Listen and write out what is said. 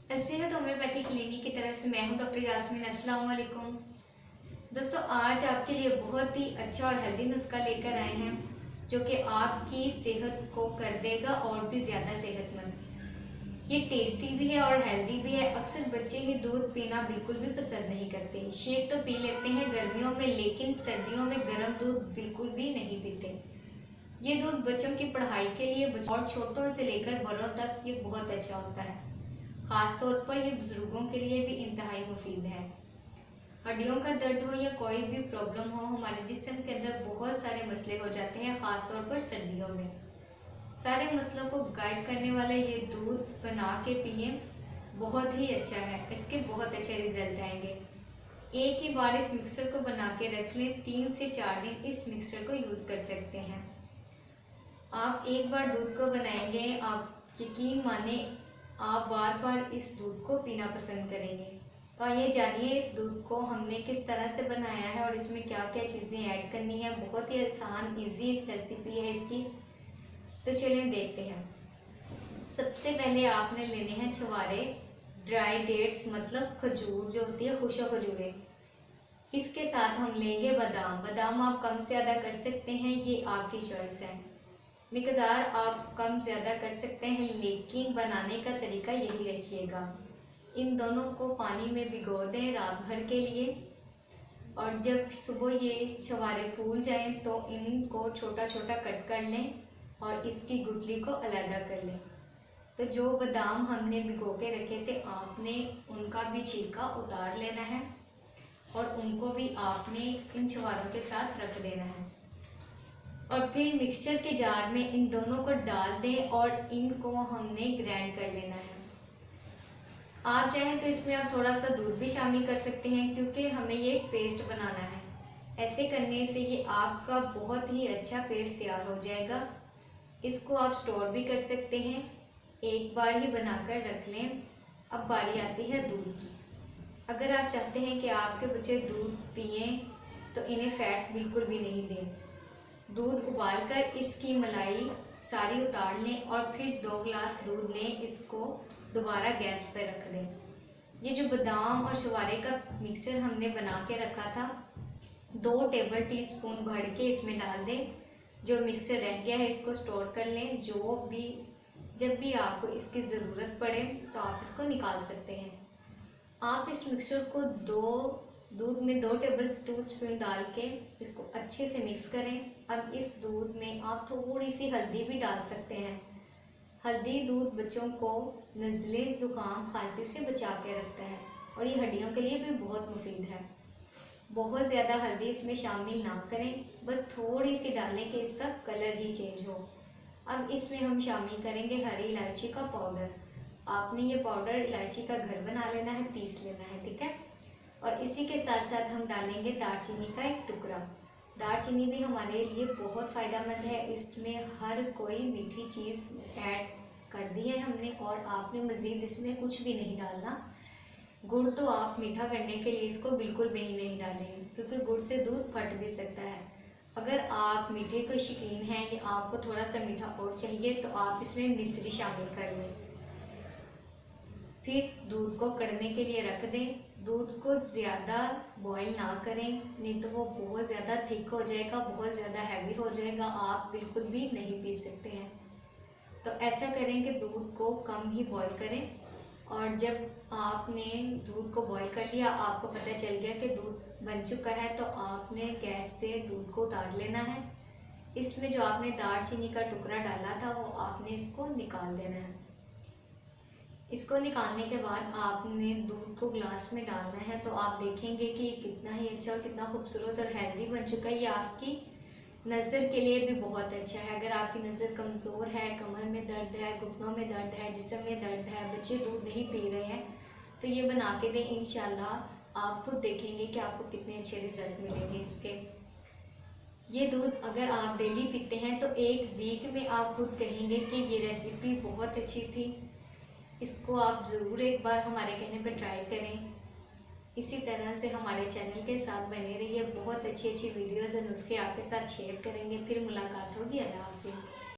सेहत homeopathy clinic की तरफ से मैं हूं डॉक्टर यास्मीन। अस्सलाम वालेकुम दोस्तों, आज आपके लिए बहुत ही अच्छा और हेल्दी नुस्खा लेकर आए हैं जो कि आपकी सेहत को कर देगा और भी ज़्यादा सेहतमंद। ये टेस्टी भी है और हेल्दी भी है। अक्सर बच्चे ही दूध पीना बिल्कुल भी पसंद नहीं करते। शेक तो पी लेते हैं गर्मियों में, लेकिन सर्दियों में गर्म दूध बिल्कुल भी नहीं पीते। ये दूध बच्चों की पढ़ाई के लिए और छोटों से लेकर बड़ों तक ये बहुत अच्छा होता है। खास तौर पर ये बुजुर्गों के लिए भी इंतहाई मुफीद है। हड्डियों का दर्द हो या कोई भी प्रॉब्लम हो, हमारे जिस्म के अंदर बहुत सारे मसले हो जाते हैं, खास तौर पर सर्दियों में। सारे मसलों को गायब करने वाला ये दूध बना के पिए, बहुत ही अच्छा है। इसके बहुत अच्छे रिजल्ट आएंगे। एक ही बार इस मिक्सर को बना के रख लें, 3 से 4 दिन इस मिक्सर को यूज़ कर सकते हैं। आप एक बार दूध को बनाएंगे, आप यकीन माने आप बार बार इस दूध को पीना पसंद करेंगे। तो आइए जानिए इस दूध को हमने किस तरह से बनाया है और इसमें क्या क्या चीज़ें ऐड करनी है। बहुत ही आसान इजी रेसिपी है इसकी, तो चलिए देखते हैं। सबसे पहले आपने लेने हैं छुहारे, ड्राई डेट्स मतलब खजूर जो होती है, खुशक खजूरें। इसके साथ हम लेंगे बादाम। बादाम आप कम से ज़्यादा कर सकते हैं, ये आपकी चॉइस है। मिकदार आप कम ज़्यादा कर सकते हैं, लेकिन बनाने का तरीका यही रखिएगा। इन दोनों को पानी में भिगो दें रात भर के लिए, और जब सुबह ये छुहारे फूल जाएं तो इनको छोटा छोटा कट कर लें और इसकी गुठली को अलग कर लें। तो जो बादाम हमने भिगो के रखे थे, आपने उनका भी छिलका उतार लेना है और उनको भी आपने इन छुहारों के साथ रख देना है। और फिर मिक्सचर के जार में इन दोनों को डाल दें और इनको हमने ग्राइंड कर लेना है। आप चाहें तो इसमें आप थोड़ा सा दूध भी शामिल कर सकते हैं, क्योंकि हमें ये एक पेस्ट बनाना है। ऐसे करने से ये आपका बहुत ही अच्छा पेस्ट तैयार हो जाएगा। इसको आप स्टोर भी कर सकते हैं, एक बार ही बनाकर रख लें। अब बारी आती है दूध की। अगर आप चाहते हैं कि आपके बच्चे दूध पिएँ तो इन्हें फैट बिल्कुल भी नहीं दें। दूध उबालकर इसकी मलाई सारी उतार लें और फिर 2 गिलास दूध लें, इसको दोबारा गैस पर रख दें। ये जो बादाम और छुहारे का मिक्सचर हमने बना के रखा था, 2 टेबल टीस्पून भर के इसमें डाल दें। जो मिक्सचर रह गया है इसको स्टोर कर लें। जब भी आपको इसकी ज़रूरत पड़े तो आप इसको निकाल सकते हैं। आप इस मिक्सचर को दूध में 2 टेबल स्पून डाल के इसको अच्छे से मिक्स करें। अब इस दूध में आप थोड़ी सी हल्दी भी डाल सकते हैं। हल्दी दूध बच्चों को नज़ले, ज़ुकाम, खांसी से बचा के रखता है और ये हड्डियों के लिए भी बहुत मुफीद है। बहुत ज़्यादा हल्दी इसमें शामिल ना करें, बस थोड़ी सी डालें कि इसका कलर ही चेंज हो। अब इसमें हम शामिल करेंगे हरी इलायची का पाउडर। आपने ये पाउडर इलायची का घर बना लेना है, पीस लेना है, ठीक है। और इसी के साथ साथ हम डालेंगे दालचीनी का एक टुकड़ा। दालचीनी भी हमारे लिए बहुत फ़ायदेमंद है। इसमें हर कोई मीठी चीज़ ऐड कर दी है हमने, और आपने मज़ीद इसमें कुछ भी नहीं डालना। गुड़ तो आप मीठा करने के लिए इसको बिल्कुल भी नहीं डालें, क्योंकि गुड़ से दूध फट भी सकता है। अगर आप मीठे के शौकीन हैं या आपको थोड़ा सा मीठा और चाहिए तो आप इसमें मिश्री शामिल कर लें। फिर दूध को कड़ने के लिए रख दें। दूध को ज़्यादा बॉईल ना करें, नहीं तो वो बहुत ज़्यादा थिक हो जाएगा, बहुत ज़्यादा हैवी हो जाएगा, आप बिल्कुल भी नहीं पी सकते हैं। तो ऐसा करें कि दूध को कम ही बॉईल करें, और जब आपने दूध को बॉईल कर लिया, आपको पता चल गया कि दूध बन चुका है, तो आपने गैस से दूध को उतार लेना है। इसमें जो आपने दालचीनी का टुकड़ा डाला था वो आपने इसको निकाल देना है। इसको निकालने के बाद आपने दूध को ग्लास में डालना है, तो आप देखेंगे कि कितना ही अच्छा और कितना खूबसूरत और हेल्दी बन चुका है। ये आपकी नज़र के लिए भी बहुत अच्छा है। अगर आपकी नज़र कमज़ोर है, कमर में दर्द है, घुटनों में दर्द है, जिस्म में दर्द है, बच्चे दूध नहीं पी रहे हैं, तो ये बना के दें। इंशाल्लाह आप खुद देखेंगे कि आपको कितने अच्छे रिजल्ट मिलेंगे इसके। ये दूध अगर आप डेली पीते हैं तो एक वीक में आप खुद कहेंगे कि ये रेसिपी बहुत अच्छी थी। इसको आप ज़रूर एक बार हमारे कहने पर ट्राई करें। इसी तरह से हमारे चैनल के साथ बने रहिए। बहुत अच्छी अच्छी वीडियोज़ और नुस्खे आपके साथ शेयर करेंगे। फिर मुलाकात होगी। अल्लाह हाफिज़।